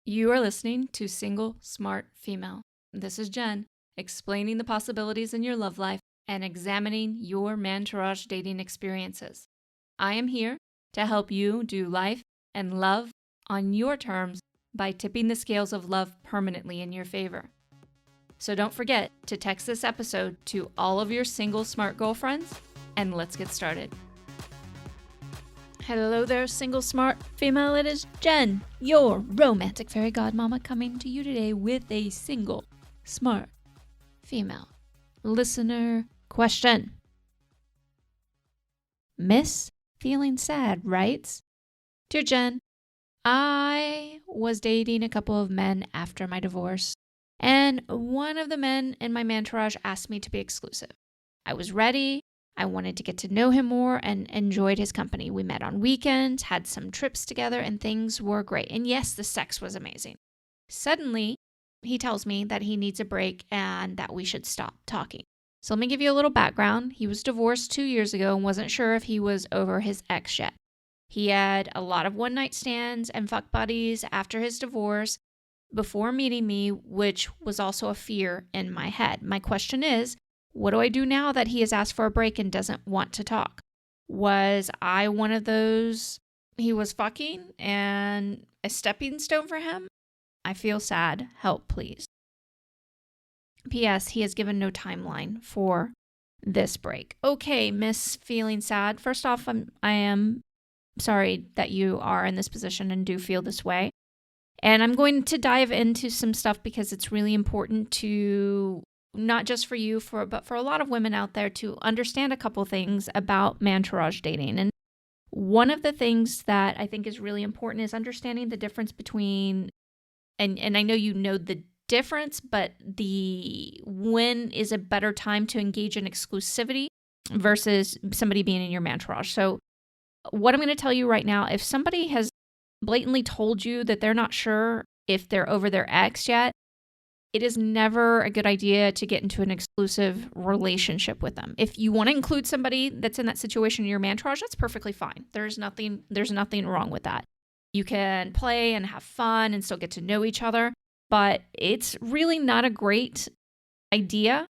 You are listening to Single Smart Female. This is Jen, explaining the possibilities in your love life and examining your mantourage dating experiences. I am here to help you do life and love on your terms by tipping the scales of love permanently in your favor. So don't forget to text this episode to all of your single smart girlfriends, and let's get started. Hello there, single smart female. It is Jen, your romantic fairy godmama, coming to you today with a single smart female listener question. Miss Feeling Sad writes, Dear Jen, I was dating a couple of men after my divorce, and one of the men in my mantourage asked me to be exclusive. I was ready. I wanted to get to know him more and enjoyed his company. We met on weekends, had some trips together, and things were great. And yes, the sex was amazing. Suddenly, he tells me that he needs a break and that we should stop talking. So let me give you a little background. He was divorced 2 years ago and wasn't sure if he was over his ex yet. He had a lot of one-night stands and fuck buddies after his divorce before meeting me, which was also a fear in my head. My question is, what do I do now that he has asked for a break and doesn't want to talk? Was I one of those he was fucking and a stepping stone for him? I feel sad. Help, please. P.S. He has given no timeline for this break. Okay, Miss Feeling Sad. First off, I am sorry that you are in this position and do feel this way. And I'm going to dive into some stuff because it's really important to, not just for you, but for a lot of women out there, to understand a couple things about mantourage dating. And one of the things that I think is really important is understanding the difference between, and I know you know the difference, but when is a better time to engage in exclusivity versus somebody being in your mantourage. So what I'm going to tell you right now, if somebody has blatantly told you that they're not sure if they're over their ex yet, it is never a good idea to get into an exclusive relationship with them. If you want to include somebody that's in that situation in your mantourage, that's perfectly fine. There's nothing wrong with that. You can play and have fun and still get to know each other, but it's really not a great idea.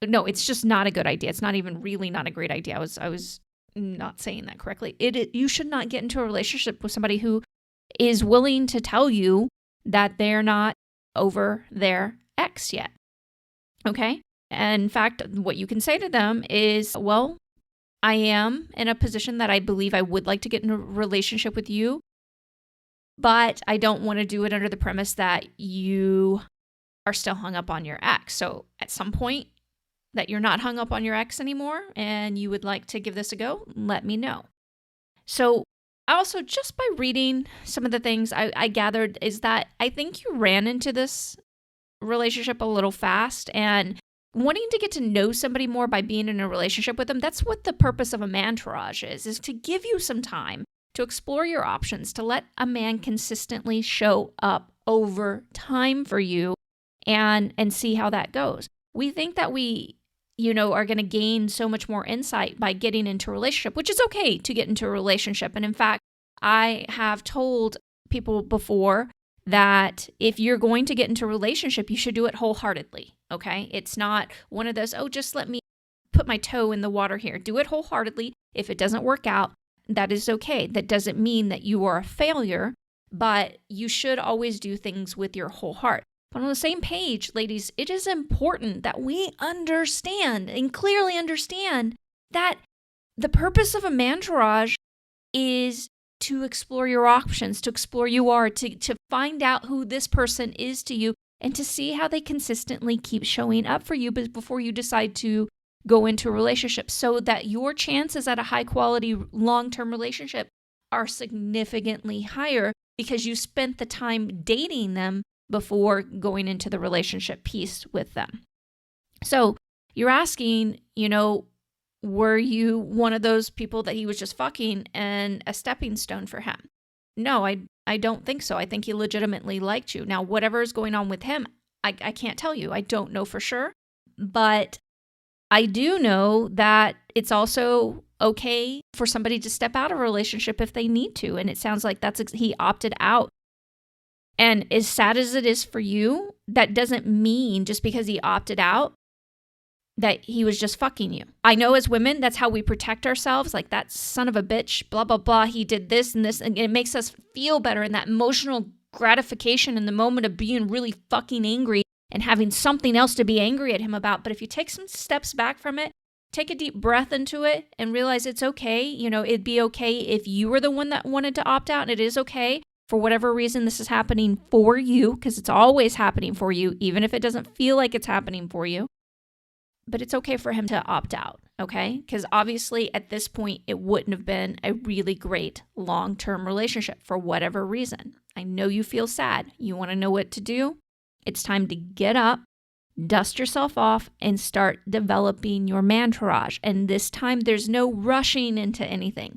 No, it's just not a good idea. It's not even really not a great idea. I was not saying that correctly. You should not get into a relationship with somebody who is willing to tell you that they're not over their ex yet. Okay? And in fact, what you can say to them is, well, I am in a position that I believe I would like to get in a relationship with you, but I don't want to do it under the premise that you are still hung up on your ex. So at some point that you're not hung up on your ex anymore and you would like to give this a go, let me know. So also, just by reading some of the things I gathered is that I think you ran into this relationship a little fast, and wanting to get to know somebody more by being in a relationship with them, that's what the purpose of a mantourage is to give you some time to explore your options, to let a man consistently show up over time for you and see how that goes. We think that we are going to gain so much more insight by getting into a relationship, which is okay to get into a relationship. And in fact, I have told people before that if you're going to get into a relationship, you should do it wholeheartedly, okay? It's not one of those, just let me put my toe in the water here. Do it wholeheartedly. If it doesn't work out, that is okay. That doesn't mean that you are a failure, but you should always do things with your whole heart. But on the same page, ladies, it is important that we understand and clearly understand that the purpose of a mantourage is to explore your options, to explore to find out who this person is to you, and to see how they consistently keep showing up for you before you decide to go into a relationship, so that your chances at a high-quality long-term relationship are significantly higher because you spent the time dating them before going into the relationship piece with them. So you're asking, were you one of those people that he was just fucking and a stepping stone for him? No, I don't think so. I think he legitimately liked you. Now, whatever is going on with him, I can't tell you. I don't know for sure. But I do know that it's also okay for somebody to step out of a relationship if they need to. And it sounds like he opted out. And as sad as it is for you, that doesn't mean just because he opted out that he was just fucking you. I know as women, that's how we protect ourselves. Like, that son of a bitch, blah, blah, blah. He did this and this. And it makes us feel better. And that emotional gratification in the moment of being really fucking angry and having something else to be angry at him about. But if you take some steps back from it, take a deep breath into it and realize it's okay. You know, it'd be okay if you were the one that wanted to opt out. And it is okay for whatever reason this is happening for you, because it's always happening for you, even if it doesn't feel like it's happening for you. But it's okay for him to opt out, okay? Because obviously at this point, it wouldn't have been a really great long-term relationship for whatever reason. I know you feel sad. You want to know what to do? It's time to get up, dust yourself off, and start developing your mantourage. And this time, there's no rushing into anything.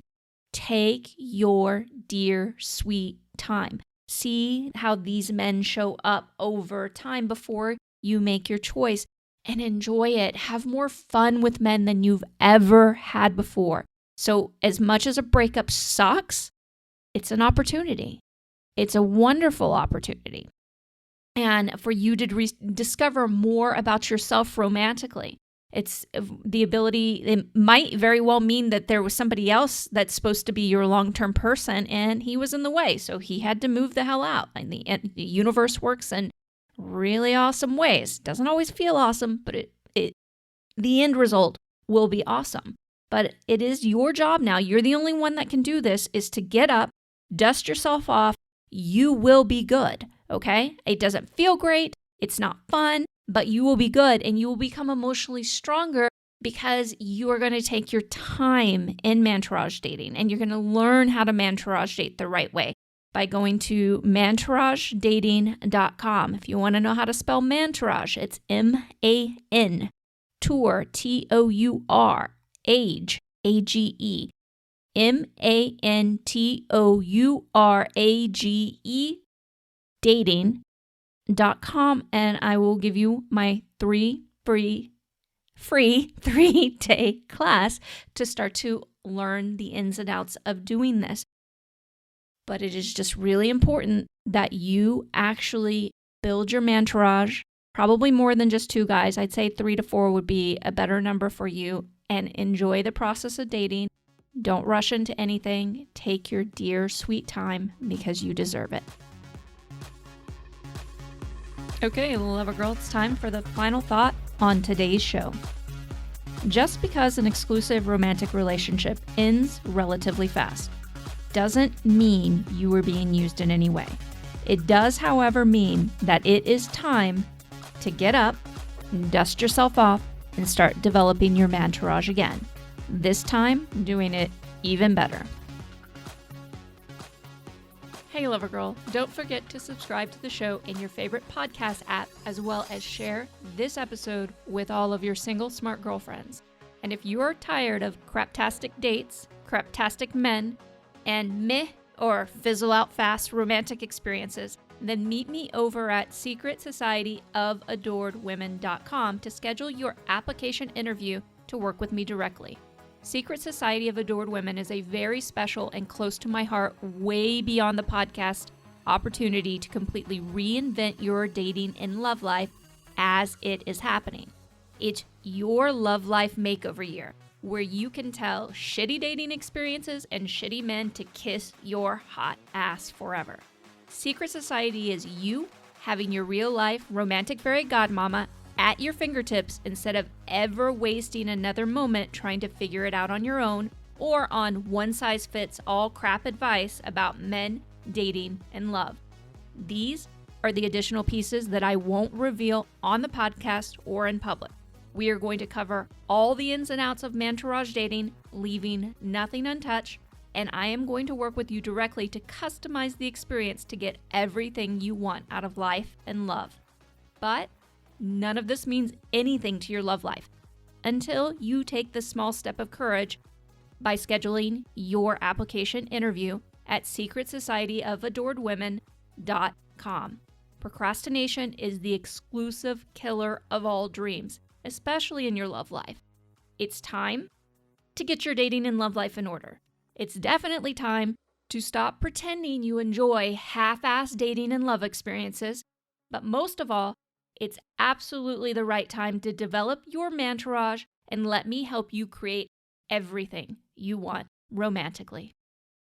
Take your dear, sweet time. See how these men show up over time before you make your choice. And enjoy it. Have more fun with men than you've ever had before. So as much as a breakup sucks, it's an opportunity. It's a wonderful opportunity. And for you to discover more about yourself romantically. It's the ability, it might very well mean that there was somebody else that's supposed to be your long-term person and he was in the way. So he had to move the hell out. And the universe works in really awesome ways. Doesn't always feel awesome, but the end result will be awesome. But it is your job now. You're the only one that can do this, is to get up, dust yourself off. You will be good, okay? It doesn't feel great. It's not fun, but you will be good and you will become emotionally stronger because you are going to take your time in mantourage dating and you're going to learn how to mantourage date the right way by going to mantouragedating.com. If you want to know how to spell mantourage, it's M-A-N, tour, T-O-U-R, age, A-G-E, M-A-N-T-O-U-R-A-G-E, dating.com, and I will give you my free 3-day class to start to learn the ins and outs of doing this. But it is just really important that you actually build your mantourage, probably more than just 2 guys. I'd say 3 to 4 would be a better number for you, and enjoy the process of dating. Don't rush into anything. Take your dear, sweet time because you deserve it. Okay, Lover Girl, it's time for the final thought on today's show. Just because an exclusive romantic relationship ends relatively fast doesn't mean you were being used in any way. It does, however, mean that it is time to get up, dust yourself off, and start developing your mantourage again. This time, doing it even better. Hey, Lover Girl, don't forget to subscribe to the show in your favorite podcast app, as well as share this episode with all of your single smart girlfriends. And if you are tired of craptastic dates, craptastic men, and meh or fizzle out fast romantic experiences, then meet me over at secretsocietyofadoredwomen.com to schedule your application interview to work with me directly. Secret Society of Adored Women is a very special and close to my heart, way beyond the podcast opportunity to completely reinvent your dating and love life as it is happening. It's your love life makeover year, where you can tell shitty dating experiences and shitty men to kiss your hot ass forever. Secret Society is you having your real life romantic fairy godmama at your fingertips instead of ever wasting another moment trying to figure it out on your own or on one-size-fits-all crap advice about men, dating, and love. These are the additional pieces that I won't reveal on the podcast or in public. We are going to cover all the ins and outs of mantourage dating, leaving nothing untouched, and I am going to work with you directly to customize the experience to get everything you want out of life and love. But none of this means anything to your love life until you take the small step of courage by scheduling your application interview at secretsocietyofadoredwomen.com. Procrastination is the exclusive killer of all dreams, especially in your love life. It's time to get your dating and love life in order. It's definitely time to stop pretending you enjoy half-assed dating and love experiences, but most of all, it's absolutely the right time to develop your mantourage and let me help you create everything you want romantically.